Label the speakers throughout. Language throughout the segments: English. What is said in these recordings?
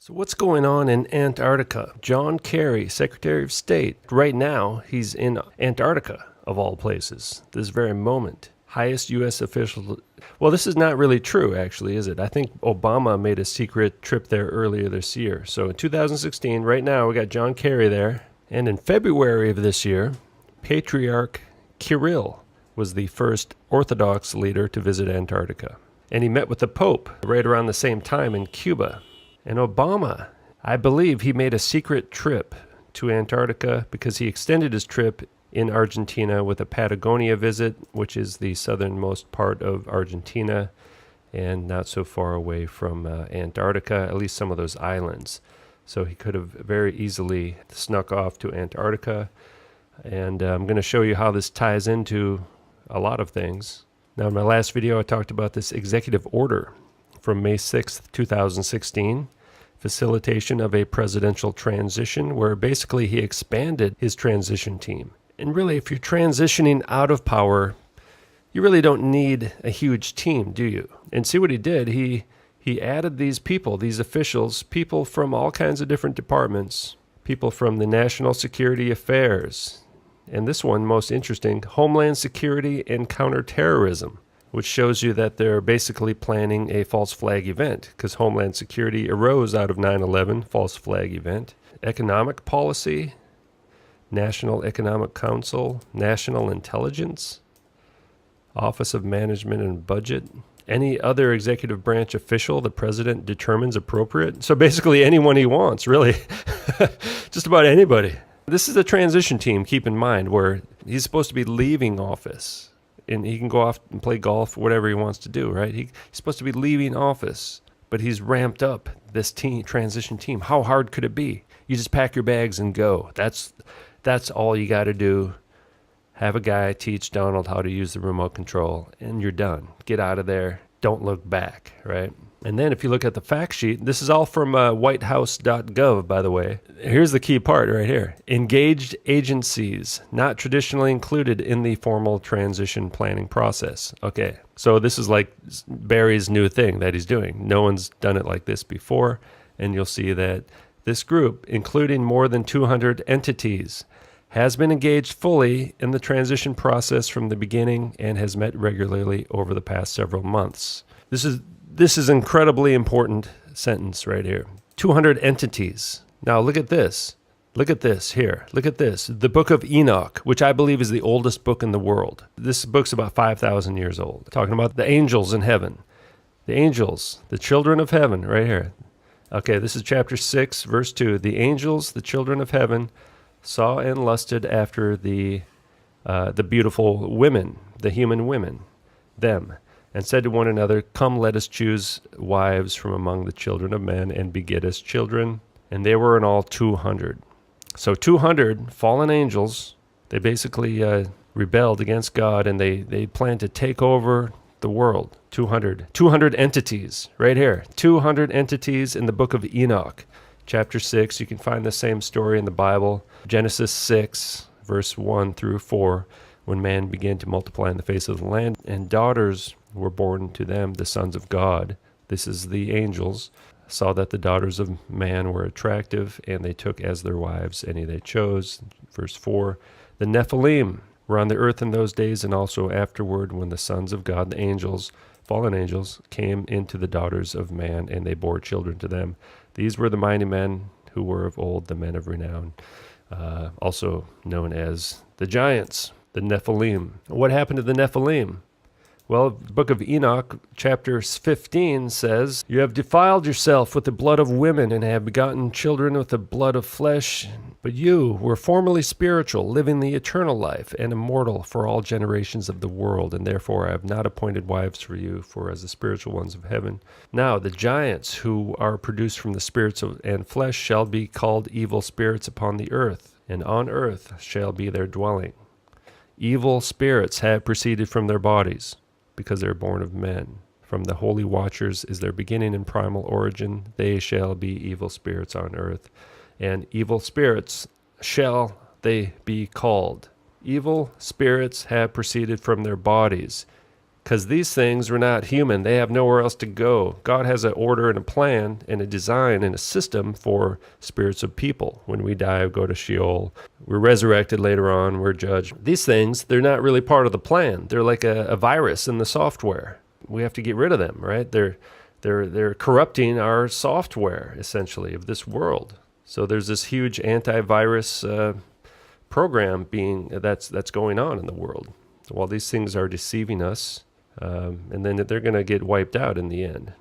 Speaker 1: So what's going on in Antarctica? John Kerry, Secretary of State. Right now, he's in Antarctica, of all places, this very moment. Highest U.S. official. Well, this is not really true, actually, is it? I think Obama made a secret trip there earlier this year. So in 2016, right now, we got John Kerry there. And in February of this year, Patriarch Kirill was the first Orthodox leader to visit Antarctica. And he met with the Pope right around the same time in Cuba. And Obama, I believe he made a secret trip to Antarctica because he extended his trip in Argentina with a Patagonia visit, which is the southernmost part of Argentina and not so far away from Antarctica, at least some of those islands. So he could have very easily snuck off to Antarctica. And I'm going to show you how this ties into a lot of things. Now, in my last video, I talked about this executive order from May 6th, 2016, facilitation of a presidential transition, where basically he expanded his transition team. And really, if you're transitioning out of power, you really don't need a huge team, do you? And see what he did. He added these people, these officials, people from all kinds of different departments, people from the National Security Affairs, and this one, most interesting, Homeland Security and Counterterrorism, which shows you that they're basically planning a false flag event, because Homeland Security arose out of 9/11, false flag event. Economic policy, National Economic Council, National Intelligence, Office of Management and Budget, any other executive branch official the president determines appropriate. So basically anyone he wants, really. Just about anybody. This is a transition team, keep in mind, where he's supposed to be leaving office. And he can go off and play golf, whatever he wants to do, right? He's supposed to be leaving office, but he's ramped up this team, transition team. How hard could it be? You just pack your bags and go. That's all you got to do. Have a guy teach Donald how to use the remote control, and you're done. Get out of there. Don't look back, right? And then if you look at the fact sheet, this is all from whitehouse.gov, by the way. Here's the key part right here. Engaged agencies, not traditionally included in the formal transition planning process. Okay, so this is like Barry's new thing that he's doing. No one's done it like this before. And you'll see that this group, including more than 200 entities, has been engaged fully in the transition process from the beginning and has met regularly over the past several months. This is incredibly important sentence right here. 200 entities. Now look at this. Look at this here. Look at this. The book of Enoch, which I believe is the oldest book in the world. This book's about 5,000 years old. Talking about the angels in heaven. The angels, the children of heaven, right here. Okay, this is chapter 6, verse 2. The angels, the children of heaven, saw and lusted after the beautiful women, the human women, them, and said to one another, come, let us choose wives from among the children of men and beget us children. And they were in all 200. So 200 fallen angels, they basically rebelled against God, and they planned to take over the world. 200 entities right here. 200 entities in the book of Enoch. Chapter 6, you can find the same story in the Bible. Genesis 6, verse 1 through 4, when man began to multiply in the face of the land, and daughters were born to them, the sons of God. This is the angels. Saw that the daughters of man were attractive, and they took as their wives any they chose. Verse 4, the Nephilim were on the earth in those days, and also afterward, when the sons of God, the angels, fallen angels, came into the daughters of man, and they bore children to them. These were the mighty men who were of old, the men of renown, also known as the giants, the Nephilim. What happened to the Nephilim? Well, the book of Enoch, chapter 15 says, you have defiled yourself with the blood of women and have begotten children with the blood of flesh. But you were formerly spiritual, living the eternal life and immortal for all generations of the world. And therefore I have not appointed wives for you, for as the spiritual ones of heaven. Now the giants who are produced from the spirits and flesh shall be called evil spirits upon the earth, and on earth shall be their dwelling. Evil spirits have proceeded from their bodies, because they are born of men. From the holy watchers is their beginning and primal origin. They shall be evil spirits on earth, and evil spirits shall they be called. Evil spirits have proceeded from their bodies. because these things were not human. They have nowhere else to go. God has an order and a plan and a design and a system for spirits of people. When we die, we go to Sheol. We're resurrected later on. We're judged. These things, they're not really part of the plan. They're like a virus in the software. We have to get rid of them, right? They're corrupting our software, essentially, of this world. So there's this huge antivirus program that's going on in the world. While these things are deceiving us, and then they're going to get wiped out in the end.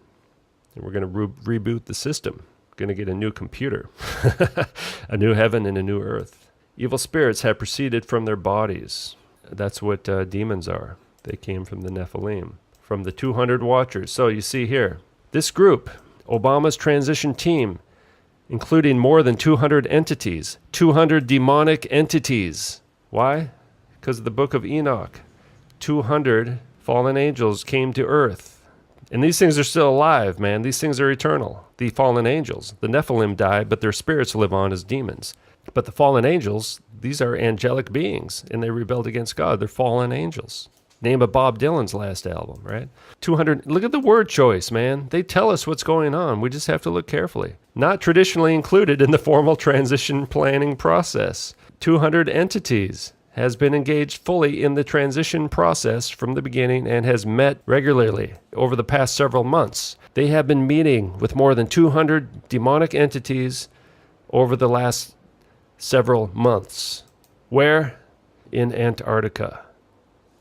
Speaker 1: And we're going to reboot the system. Going to get a new computer, a new heaven and a new earth. Evil spirits have proceeded from their bodies. That's what demons are. They came from the Nephilim, from the 200 Watchers. So you see here, this group, Obama's transition team, including more than 200 entities, 200 demonic entities. Why? Because of the book of Enoch. 200 fallen angels came to earth. And these things are still alive, man. These things are eternal. The fallen angels. The Nephilim died, but their spirits live on as demons. But the fallen angels, these are angelic beings, and they rebelled against God. They're fallen angels. Name of Bob Dylan's last album, right? 200. Look at the word choice, man. They tell us what's going on. We just have to look carefully. Not traditionally included in the formal transition planning process. 200 entities has been engaged fully in the transition process from the beginning and has met regularly over the past several months. They have been meeting with more than 200 demonic entities over the last several months. Where? In Antarctica.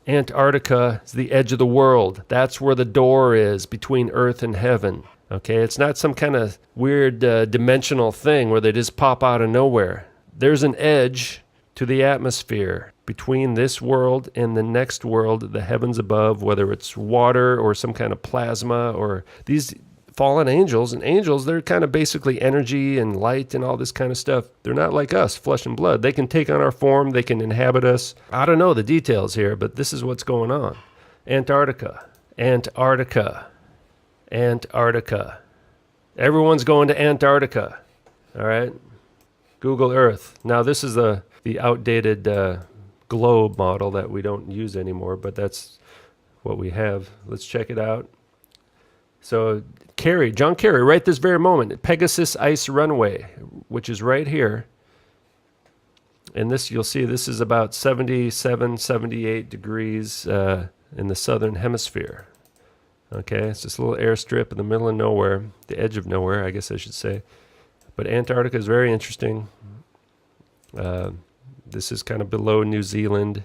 Speaker 1: Antarctica is the edge of the world. That's where the door is between earth and heaven. Okay, it's not some kind of weird dimensional thing where they just pop out of nowhere. There's an edge to the atmosphere between this world and the next world, the heavens above, whether it's water or some kind of plasma, or these fallen angels. And angels, they're kind of basically energy and light and all this kind of stuff. They're not like us, flesh and blood. They can take on our form. They can inhabit us. I don't know the details here, but this is what's going on. Antarctica. Antarctica. Antarctica. Everyone's going to Antarctica. All right? Google Earth. Now, this is the outdated globe model that we don't use anymore, but that's what we have. Let's check it out. So John Kerry, right this very moment, Pegasus Ice Runway, which is right here. And this, you'll see, this is about 77, 78 degrees in the southern hemisphere. Okay, it's this little airstrip in the middle of nowhere, the edge of nowhere, I guess I should say. But Antarctica is very interesting. This is kind of below New Zealand.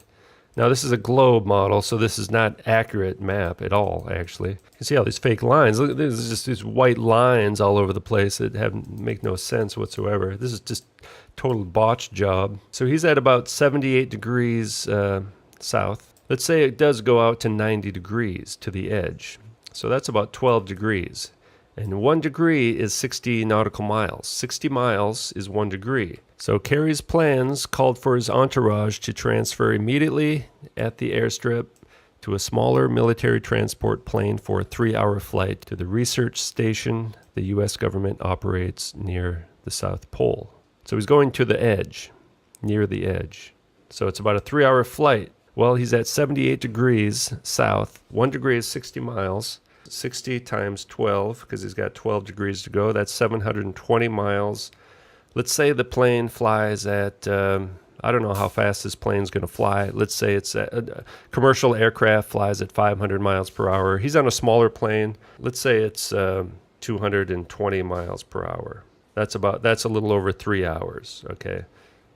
Speaker 1: Now, this is a globe model, so this is not accurate map at all, actually. You can see all these fake lines. Look, there's just these white lines all over the place that make no sense whatsoever. This is just total botched job. So he's at about 78 degrees south. Let's say it does go out to 90 degrees to the edge. So that's about 12 degrees. And 1 degree is 60 nautical miles. 60 miles is 1 degree. So Kerry's plans called for his entourage to transfer immediately at the airstrip to a smaller military transport plane for a 3-hour flight to the research station the U.S. government operates near the South Pole. So he's going to the edge, near the edge. So it's about a 3-hour flight. Well, he's at 78 degrees south. 1 degree is 60 miles. 60 times 12, because he's got 12 degrees to go. That's 720 miles. Let's say the plane flies at, I don't know how fast this plane's going to fly. Let's say it's a commercial aircraft flies at 500 miles per hour. He's on a smaller plane. Let's say it's 220 miles per hour. That's a little over 3 hours, okay?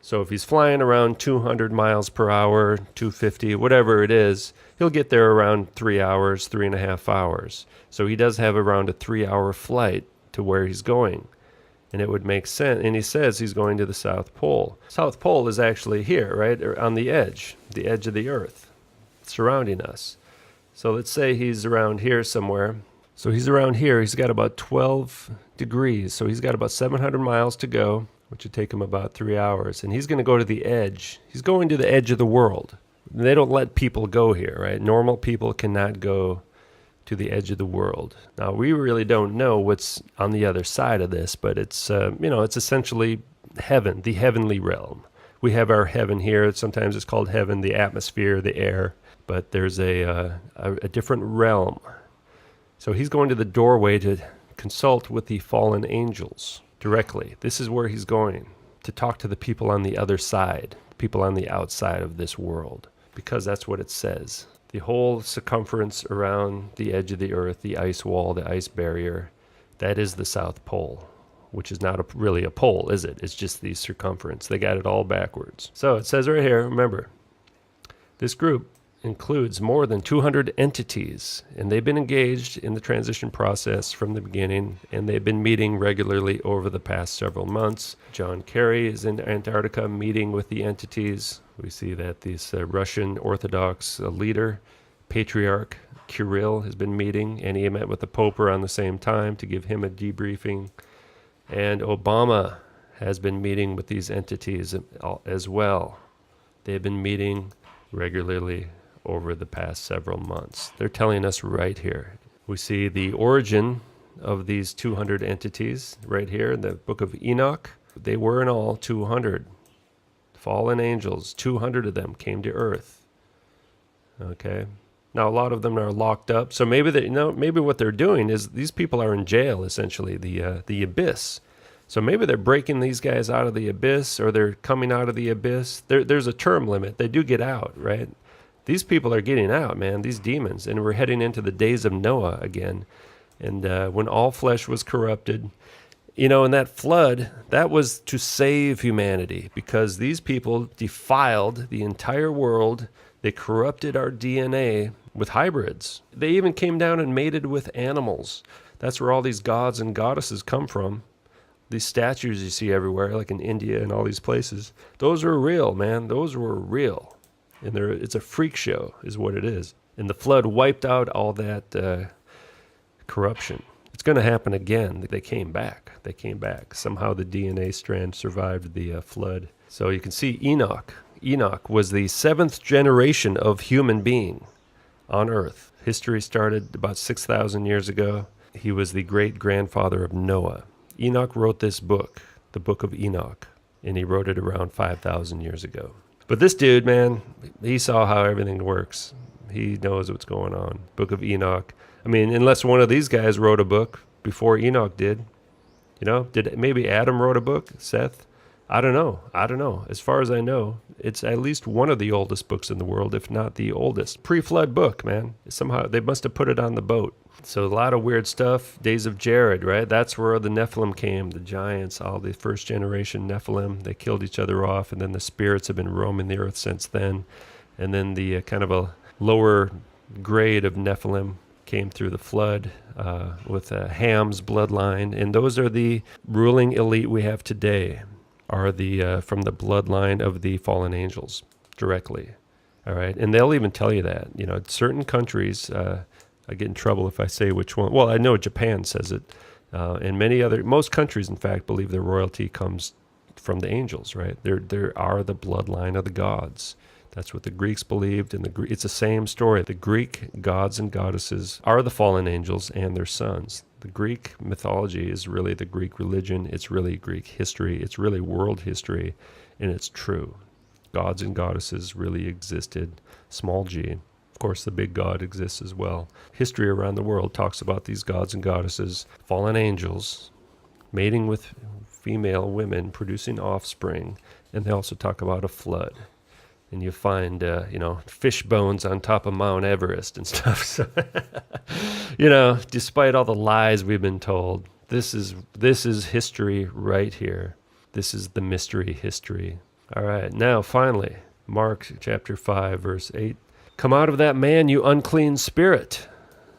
Speaker 1: So if he's flying around 200 miles per hour, 250, whatever it is, he'll get there around 3 hours, 3.5 hours. So he does have around a 3-hour flight to where he's going. And it would make sense. And he says he's going to the South Pole. South Pole is actually here, right? Or on the edge of the earth, surrounding us. So let's say he's around here somewhere. So he's around here. He's got about 12 degrees. So he's got about 700 miles to go, which would take him about 3 hours. And he's going to go to the edge. He's going to the edge of the world. They don't let people go here, right? Normal people cannot go to the edge of the world. Now, we really don't know what's on the other side of this, but it's, it's essentially heaven, the heavenly realm. We have our heaven here. Sometimes it's called heaven, the atmosphere, the air. but there's a different realm. So he's going to the doorway to consult with the fallen angels directly. This is where he's going, to talk to the people on the other side, people on the outside of this world, because that's what it says. The whole circumference around the edge of the earth, the ice wall, the ice barrier, that is the South Pole, which is not really a pole, is it? It's just the circumference. They got it all backwards. So it says right here, remember, this group includes more than 200 entities, and they've been engaged in the transition process from the beginning, and they've been meeting regularly over the past several months. John Kerry is in Antarctica meeting with the entities. We see that this Russian Orthodox leader, Patriarch Kirill, has been meeting, and he met with the Pope around the same time to give him a debriefing. And Obama has been meeting with these entities as well. They've been meeting regularly over the past several months. They're telling us right here. We see the origin of these 200 entities right here in the book of Enoch. They were in all 200 fallen angels. 200 of them came to earth. Okay. Now a lot of them are locked up. So maybe maybe what they're doing is these people are in jail, essentially, the abyss. So maybe they're breaking these guys out of the abyss, or they're coming out of the abyss. There's a term limit. They do get out, right? These people are getting out, man, these demons. And we're heading into the days of Noah again. And when all flesh was corrupted, in that flood, that was to save humanity, because these people defiled the entire world. They corrupted our DNA with hybrids. They even came down and mated with animals. That's where all these gods and goddesses come from. These statues you see everywhere, like in India and all these places, those are real, man. Those were real. And it's a freak show is what it is. And the flood wiped out all that corruption. It's going to happen again. They came back. Somehow the DNA strand survived the flood. So you can see Enoch. Enoch was the 7th generation of human being on earth. History started about 6,000 years ago. He was the great-grandfather of Noah. Enoch wrote this book, the Book of Enoch, and he wrote it around 5,000 years ago. But this dude, man, he saw how everything works. He knows what's going on. Book of Enoch. I mean, unless one of these guys wrote a book before Enoch did. Did maybe Adam wrote a book? Seth? I don't know. As far as I know, it's at least one of the oldest books in the world, if not the oldest. Pre-flood book, man. Somehow they must have put it on the boat. So a lot of weird stuff. Days of Jared, right? That's where the Nephilim came, the giants, all the first generation Nephilim. They killed each other off, and then the spirits have been roaming the earth since then. And then the kind of a lower grade of Nephilim came through the flood with Ham's bloodline. And those are the ruling elite we have today, are the from the bloodline of the fallen angels directly. All right. And they'll even tell you that, certain countries, I get in trouble if I say which one. Well, I know Japan says it. And most countries, in fact, believe their royalty comes from the angels, right? They are the bloodline of the gods. That's what the Greeks believed. And it's the same story. The Greek gods and goddesses are the fallen angels and their sons. The Greek mythology is really the Greek religion. It's really Greek history. It's really world history. And it's true. Gods and goddesses really existed, small g. Of course, the big God exists as well. History around the world talks about these gods and goddesses, fallen angels, mating with female women, producing offspring, and they also talk about a flood. And you find, fish bones on top of Mount Everest and stuff. So, despite all the lies we've been told, this is history right here. This is the mystery history. All right, now finally, Mark chapter 5, verse 8. Come out of that man, you unclean spirit.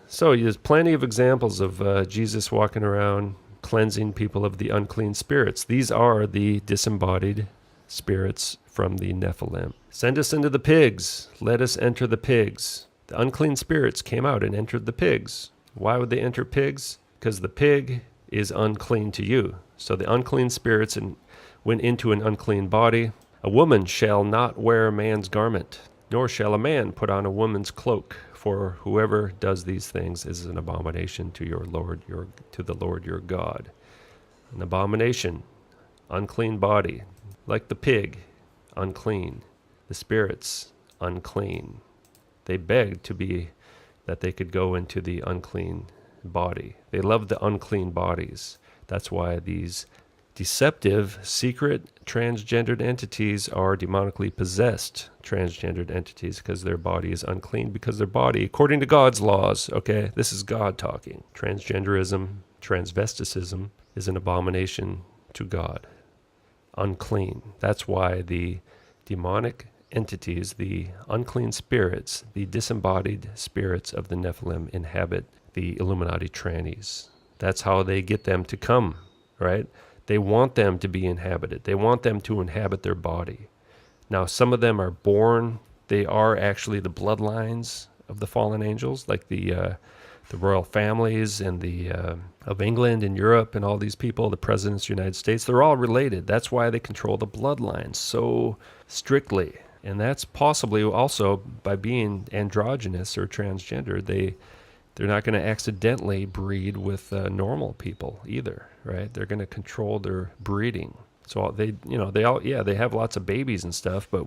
Speaker 1: So there's plenty of examples of Jesus walking around cleansing people of the unclean spirits. These are the disembodied spirits from the Nephilim. Send us into the pigs. Let us enter the pigs. The unclean spirits came out and entered the pigs. Why would they enter pigs? Because the pig is unclean to you. So the unclean spirits went into an unclean body. A woman shall not wear a man's garment, nor shall a man put on a woman's cloak, for whoever does these things is an abomination to the Lord your God. An abomination, unclean body, like the pig, unclean. The spirits, unclean. They begged that they could go into the unclean body. They loved the unclean bodies. That's why these deceptive, secret, transgendered entities are demonically possessed transgendered entities, because their body is unclean, because their body, according to God's laws, okay, this is God talking. Transgenderism, transvesticism is an abomination to God. Unclean. That's why the demonic entities, the unclean spirits, the disembodied spirits of the Nephilim inhabit the Illuminati trannies. That's how they get them to come, right? They want them to be inhabited. They want them to inhabit their body. Now, some of them are born. They are actually the bloodlines of the fallen angels, like the royal families and the of England and Europe and all these people, the presidents of the United States. They're all related. That's why they control the bloodlines so strictly. And that's possibly also by being androgynous or transgender. They're not going to accidentally breed with normal people either, right? They're going to control their breeding. So they have lots of babies and stuff, but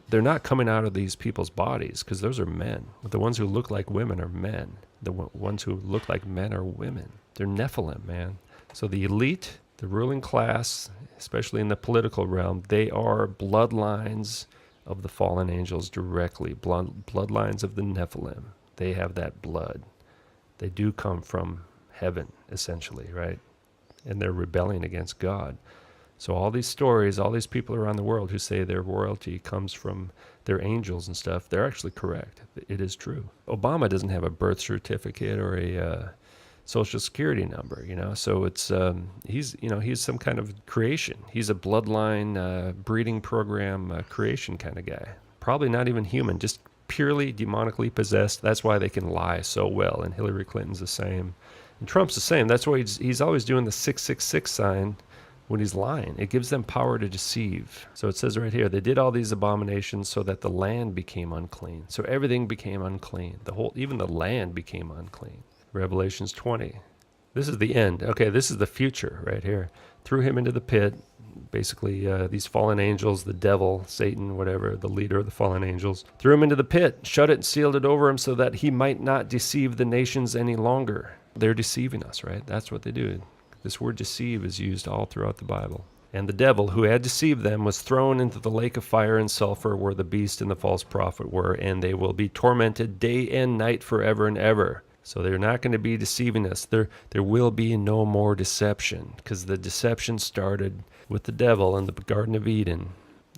Speaker 1: they're not coming out of these people's bodies, because those are men. The ones who look like women are men. The ones who look like men are women. They're Nephilim, man. So the elite, the ruling class, especially in the political realm, they are bloodlines of the fallen angels directly, bloodlines of the Nephilim. They have that blood. They do come from heaven, essentially, right? And they're rebelling against God. So all these stories, all these people around the world who say their royalty comes from their angels and stuff, they're actually correct. It is true. Obama doesn't have a birth certificate or a social security number, So it's he's some kind of creation. He's a bloodline breeding program creation kind of guy. Probably not even human, just purely demonically possessed. That's why they can lie so well. And Hillary Clinton's the same. And Trump's the same. That's why he's always doing the 666 sign when he's lying. It gives them power to deceive. So it says right here, they did all these abominations so that the land became unclean. So everything became unclean. Even the land became unclean. Revelations 20. This is the end. Okay, this is the future right here. Threw him into the pit. Basically, these fallen angels, the devil, Satan, whatever, the leader of the fallen angels, threw him into the pit, shut it and sealed it over him so that he might not deceive the nations any longer. They're deceiving us, right? That's what they do. This word deceive is used all throughout the Bible. And the devil, who had deceived them, was thrown into the lake of fire and sulfur where the beast and the false prophet were, and they will be tormented day and night forever and ever. So they're not going to be deceiving us. There will be no more deception, because the deception started with the devil in the Garden of Eden.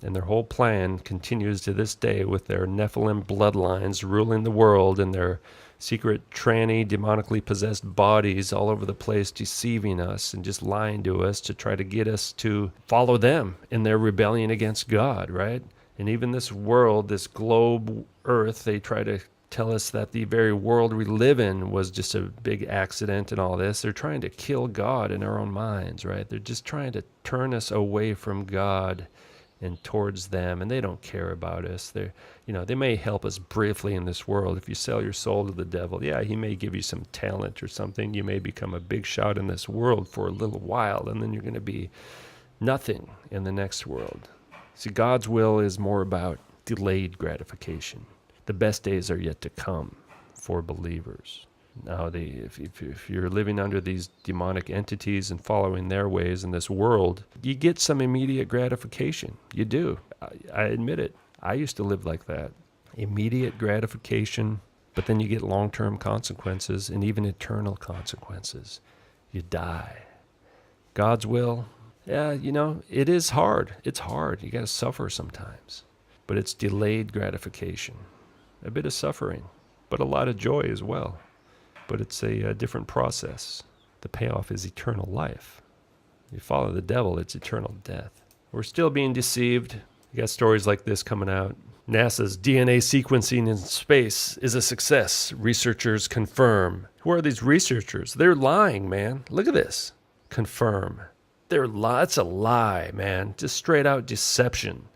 Speaker 1: And their whole plan continues to this day with their Nephilim bloodlines ruling the world and their secret tranny, demonically possessed bodies all over the place, deceiving us and just lying to us to try to get us to follow them in their rebellion against God, right? And even this world, this globe, Earth, they try to tell us that the very world we live in was just a big accident and all this. They're trying to kill God in our own minds, right? They're just trying to turn us away from God and towards them, and they don't care about us. They may help us briefly in this world. If you sell your soul to the devil, yeah, he may give you some talent or something. You may become a big shot in this world for a little while, and then you're going to be nothing in the next world. See, God's will is more about delayed gratification. The best days are yet to come for believers. Now, if you're living under these demonic entities and following their ways in this world, you get some immediate gratification. You do. I admit it. I used to live like that. Immediate gratification, but then you get long-term consequences and even eternal consequences. You die. God's will, yeah, it is hard. It's hard. You got to suffer sometimes. But it's delayed gratification. A bit of suffering, but a lot of joy as well. But it's a different process. The payoff is eternal life. You follow the devil, it's eternal death. We're still being deceived. You got stories like this coming out. NASA's DNA sequencing in space is a success. Researchers confirm. Who are these researchers? They're lying, man. Look at this. Confirm. It's a lie, man. Just straight out deception.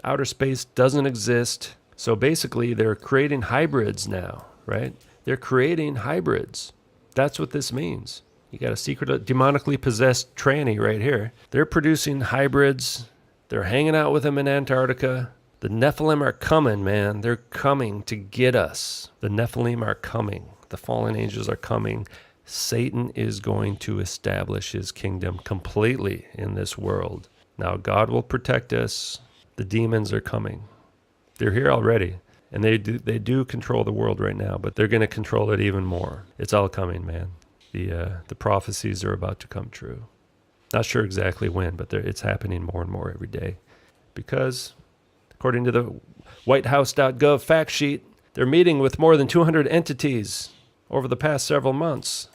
Speaker 1: Outer space doesn't exist. So basically, they're creating hybrids now, right? They're creating hybrids. That's what this means. You got a secret, demonically possessed tranny right here. They're producing hybrids. They're hanging out with them in Antarctica. The Nephilim are coming, man. They're coming to get us. The Nephilim are coming. The fallen angels are coming. Satan is going to establish his kingdom completely in this world. Now, God will protect us. The demons are coming. They're here already. And they do control the world right now, but they're going to control it even more. It's all coming, man. The prophecies are about to come true. Not sure exactly when, but it's happening more and more every day. Because, according to the WhiteHouse.gov fact sheet, they're meeting with more than 200 entities over the past several months.